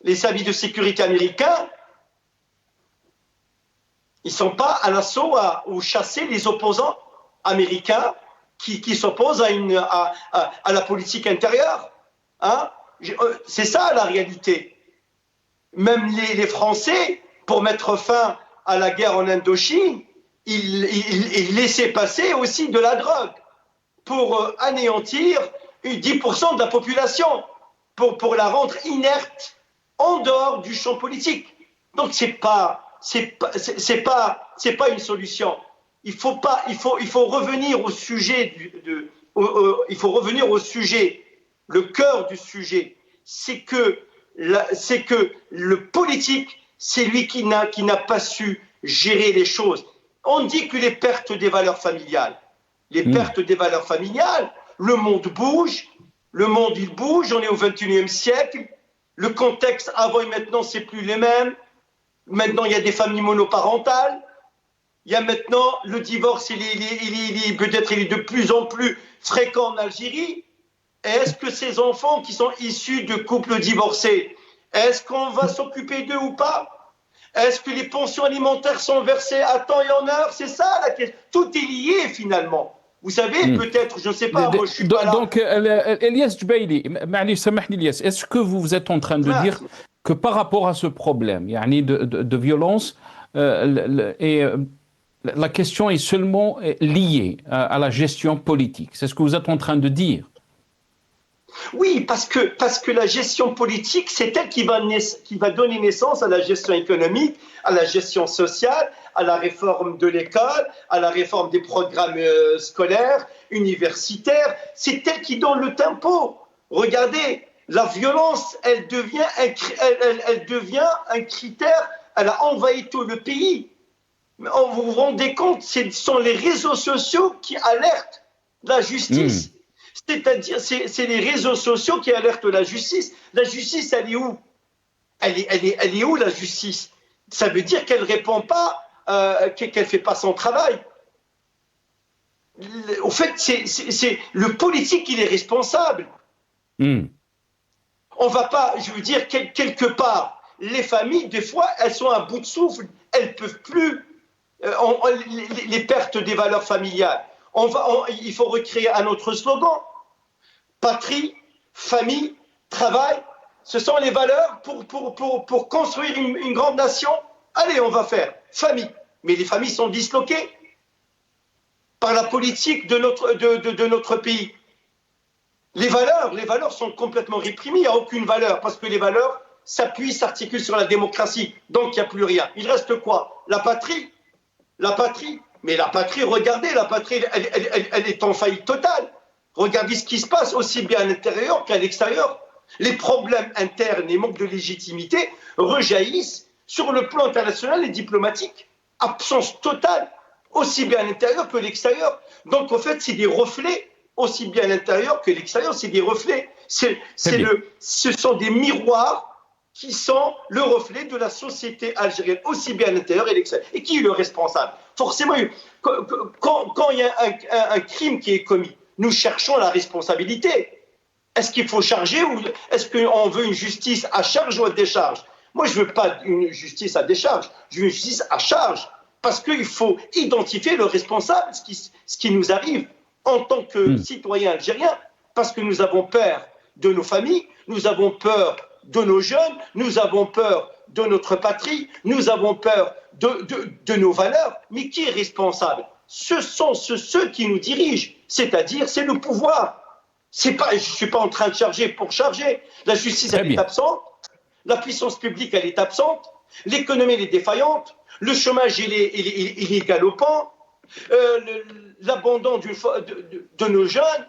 les services de sécurité américains, ils ne sont pas à l'assaut ou chasser les opposants américains qui s'opposent à la politique intérieure. Hein? C'est ça la réalité. Même les Français, pour mettre fin à la guerre en Indochine, ils laissaient passer aussi de la drogue pour anéantir 10% de la population, pour la rendre inerte en dehors du champ politique. Donc c'est pas une solution. Il faut revenir au sujet il faut revenir au sujet. Le cœur du sujet, c'est que le politique, c'est lui qui n'a pas su gérer les choses. On dit que les pertes des valeurs familiales, le monde bouge, il bouge, on est au XXIe siècle, le contexte avant et maintenant, c'est plus les mêmes. Maintenant, il y a des familles monoparentales. Il y a maintenant le divorce, il est de plus en plus fréquent en Algérie. Est-ce que ces enfants qui sont issus de couples divorcés, est-ce qu'on va s'occuper d'eux ou pas? Est-ce que les pensions alimentaires sont versées à temps et en heure? C'est ça la question. Tout est lié finalement. Vous savez, peut-être, je ne sais pas, moi je suis pas là. Donc, Elias Djbaili, est-ce que vous êtes en train de dire que par rapport à ce problème de violence, la question est seulement liée à la gestion politique? C'est ce que vous êtes en train de dire? Oui, parce que la gestion politique, c'est elle qui va donner naissance à la gestion économique, à la gestion sociale, à la réforme de l'école, à la réforme des programmes scolaires, universitaires. C'est elle qui donne le tempo. Regardez, la violence, elle devient un critère, elle a envahi tout le pays. Mais vous vous rendez compte, ce sont les réseaux sociaux qui alertent la justice. C'est-à-dire, c'est les réseaux sociaux qui alertent la justice. La justice, elle est où? Elle est où la justice? Ça veut dire qu'elle répond pas, qu'elle fait pas son travail. Au fait, c'est le politique qui est responsable. On va pas, je veux dire, quelque part, les familles, des fois, elles sont à bout de souffle, elles peuvent plus. Les pertes des valeurs familiales. Il faut recréer un autre slogan. Patrie, famille, travail, ce sont les valeurs pour construire une grande nation. Allez, on va faire famille. Mais les familles sont disloquées par la politique de notre pays. Les valeurs sont complètement réprimées, il n'y a aucune valeur, parce que les valeurs s'articulent sur la démocratie, donc il n'y a plus rien. Il reste quoi? La patrie. Mais la patrie, regardez, la patrie, elle est en faillite totale. Regardez ce qui se passe, aussi bien à l'intérieur qu'à l'extérieur. Les problèmes internes et manque de légitimité rejaillissent sur le plan international et diplomatique. Absence totale, aussi bien à l'intérieur que à l'extérieur. Donc, en fait, c'est des reflets, aussi bien à l'intérieur que à l'extérieur, c'est des reflets. Ce sont des miroirs qui sont le reflet de la société algérienne, aussi bien à l'intérieur et à l'extérieur. Et qui est le responsable? Forcément, quand il y a un crime qui est commis, nous cherchons la responsabilité. Est-ce qu'il faut charger ou est-ce qu'on veut une justice à charge ou à décharge? Moi, je ne veux pas une justice à décharge, je veux une justice à charge. Parce qu'il faut identifier le responsable, ce qui nous arrive en tant que citoyens algériens, parce que nous avons peur de nos familles, nous avons peur de nos jeunes, nous avons peur de notre patrie, nous avons peur de nos valeurs. Mais qui est responsable? Ce sont ceux qui nous dirigent, c'est-à-dire c'est le pouvoir. Je ne suis pas en train de charger pour charger. La justice, elle est absente, la puissance publique, elle est absente, l'économie, elle est défaillante, le chômage, il est galopant, l'abandon de nos jeunes.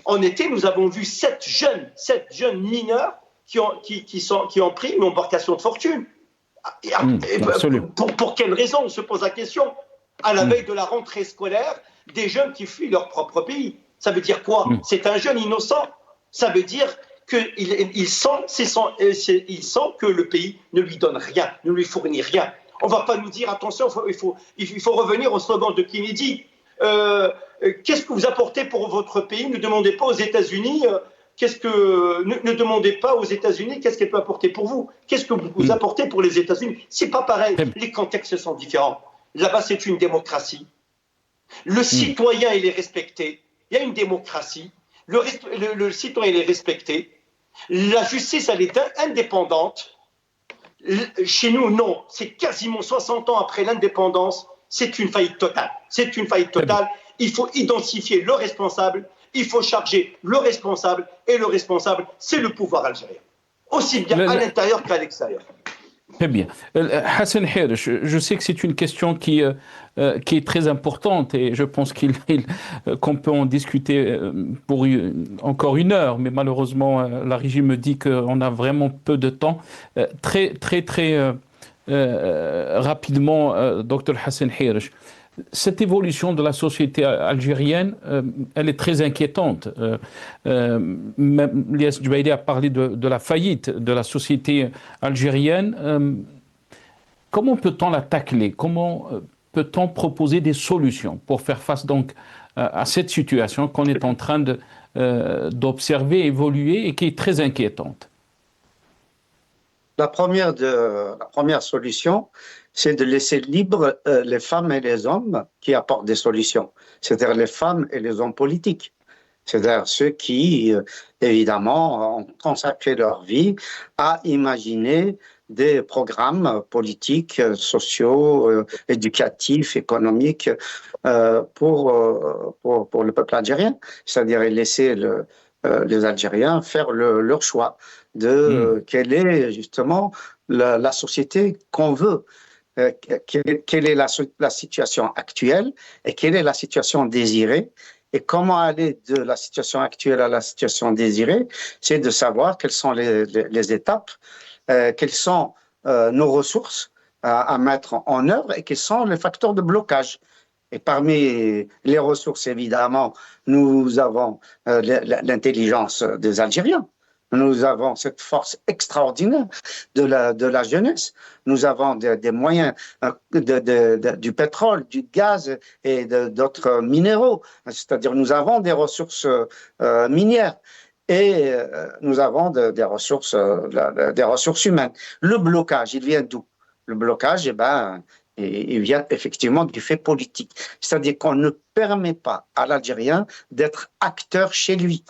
En été, nous avons vu 7 jeunes mineurs qui ont pris une embarcation de fortune. Pour quelle raison? On se pose la question. À la veille de la rentrée scolaire, des jeunes qui fuient leur propre pays. Ça veut dire quoi? C'est un jeune innocent. Ça veut dire qu'il sent que le pays ne lui donne rien, ne lui fournit rien. On ne va pas nous dire, attention, il faut revenir au slogan de Kennedy. Qu'est-ce que vous apportez pour votre pays? Ne demandez pas aux États-Unis, ne demandez pas aux États-Unis qu'est-ce qu'elle peut apporter pour vous. Qu'est-ce que vous apportez pour les États-Unis? C'est pas pareil. Les contextes sont différents. Là-bas, c'est une démocratie. Le citoyen, il est respecté. Il y a une démocratie. Le citoyen, il est respecté. La justice, elle est indépendante. Chez nous, non. C'est quasiment 60 ans après l'indépendance. C'est une faillite totale. C'est une faillite totale. Il faut identifier le responsable. Il faut charger le responsable. Et le responsable, c'est le pouvoir algérien. Aussi bien à l'intérieur qu'à l'extérieur. Très bien. Hassan Hirsch, je sais que c'est une question qui est très importante et je pense qu'on peut en discuter pour encore 1 heure, mais malheureusement, la régie me dit qu'on a vraiment peu de temps. Très rapidement, Dr Hassan Hirsch, cette évolution de la société algérienne, elle est très inquiétante. Lias Djubairi a parlé de la faillite de la société algérienne. Comment peut-on la tacler? Comment peut-on proposer des solutions pour faire face donc à cette situation qu'on est en train d'observer évoluer et qui est très inquiétante? La première solution, c'est de laisser libres les femmes et les hommes qui apportent des solutions, c'est-à-dire les femmes et les hommes politiques, c'est-à-dire ceux qui, évidemment, ont consacré leur vie à imaginer des programmes politiques, sociaux, éducatifs, économiques pour le peuple algérien, c'est-à-dire laisser les Algériens faire leur choix de quelle est justement la société qu'on veut. Quelle est la situation actuelle et quelle est la situation désirée et comment aller de la situation actuelle à la situation désirée, c'est de savoir quelles sont les étapes, quelles sont nos ressources à mettre en œuvre et quels sont les facteurs de blocage. Et parmi les ressources, évidemment, nous avons l'intelligence des Algériens. Nous avons cette force extraordinaire de la jeunesse. Nous avons des moyens du pétrole, du gaz et d'autres minéraux. C'est-à-dire nous avons des ressources minières et nous avons des ressources humaines. Le blocage, il vient d'où? Le blocage, il vient effectivement du fait politique. C'est-à-dire qu'on ne permet pas à l'Algérien d'être acteur chez lui,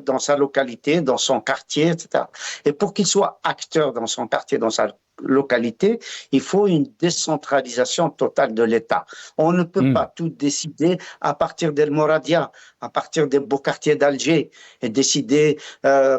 dans sa localité, dans son quartier, etc. Et pour qu'il soit acteur dans son quartier, dans sa localité, il faut une décentralisation totale de l'État. On ne peut pas tout décider à partir d'El Mouradia, à partir des beaux quartiers d'Alger, et décider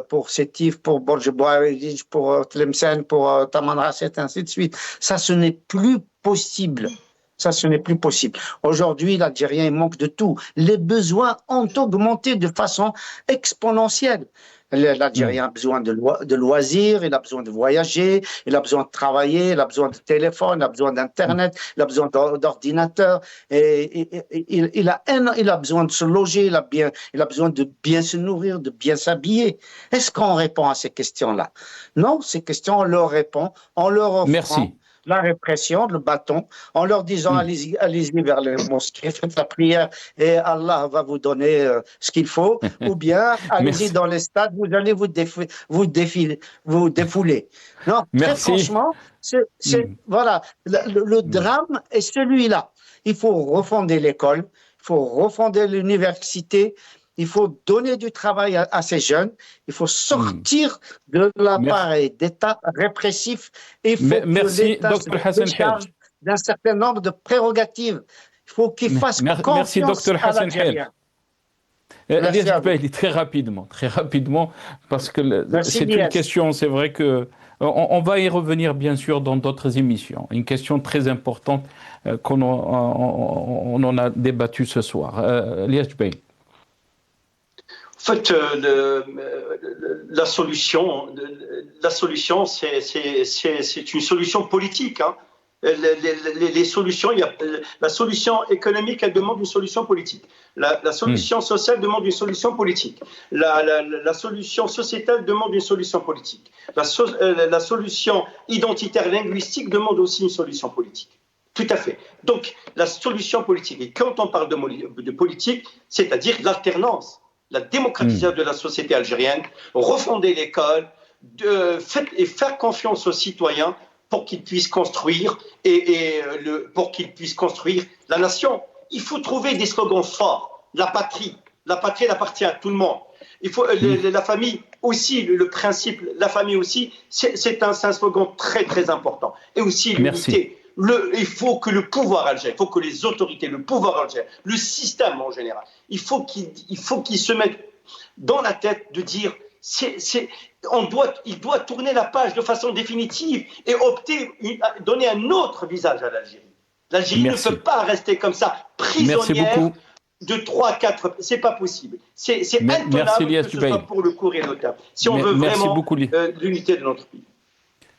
pour Sétif, pour Borj Bouaridj, pour Tlemcen, pour Tamanrasset, ainsi de suite. Ça, ce n'est plus possible. Ça, ce n'est plus possible. Aujourd'hui, l'Algérien, il manque de tout. Les besoins ont augmenté de façon exponentielle. L'Algérien a besoin de loisirs, il a besoin de voyager, il a besoin de travailler, il a besoin de téléphone, il a besoin d'Internet, il a besoin d'ordinateur, il a besoin de se loger, il a besoin de bien se nourrir, de bien s'habiller. Est-ce qu'on répond à ces questions-là? Non, ces questions, on leur répond en leur offrant la répression, le bâton, en leur disant allez-y vers les mosquées, faites la prière et Allah va vous donner ce qu'il faut, ou bien allez-y dans les stades, vous allez vous défouler. Non, très franchement, voilà, le drame est celui-là. Il faut refonder l'école, il faut refonder l'université. Il faut donner du travail à ces jeunes. Il faut sortir de l'appareil d'État répressif. Et il faut que l'État se décharge d'un certain nombre de prérogatives. Il faut qu'il fasse confiance à l'Algérien. Elias Jubaili, très rapidement, parce que c'est une question, c'est vrai que on va y revenir bien sûr dans d'autres émissions. Une question très importante qu'on en a débattu ce soir. Elias Jubaili. En fait, la solution, c'est une solution politique. Hein. Les solutions, la solution économique, elle demande une solution politique. La solution sociale demande une solution politique. La solution sociétale demande une solution politique. La solution identitaire linguistique demande aussi une solution politique. Tout à fait. Donc, la solution politique, et quand on parle de politique, c'est-à-dire l'alternance, la démocratisation de la société algérienne, refonder l'école, et faire confiance aux citoyens pour qu'ils puissent construire pour qu'ils puissent construire la nation. Il faut trouver des slogans forts. La patrie elle appartient à tout le monde. Il faut la famille aussi, le principe, la famille aussi, c'est un slogan très très important. Et aussi l'unité. Il faut que le pouvoir algérien, il faut que les autorités, le pouvoir algérien, le système en général, il faut qu'ils se mettent dans la tête de dire il doit tourner la page de façon définitive et donner un autre visage à l'Algérie. L'Algérie ne peut pas rester comme ça, prisonnière de 3-4. C'est pas possible. C'est intenable que ce soit pour le court et le long terme. Si on veut vraiment l'unité de notre pays.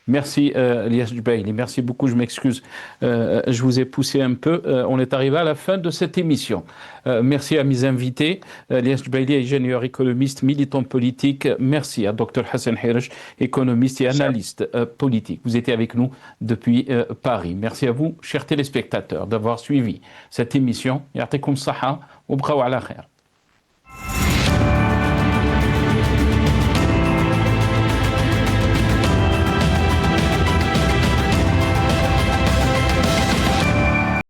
Merci Elias Jubaili, merci beaucoup, je m'excuse, je vous ai poussé un peu, on est arrivé à la fin de cette émission. Merci à mes invités, Elias Jubaili, ingénieur économiste, militant politique, merci à Dr Hassan Hairach, économiste et analyste politique. Vous étiez avec nous depuis Paris. Merci à vous, chers téléspectateurs, d'avoir suivi cette émission. Ya'tikoum saha wa bqaw ala khair.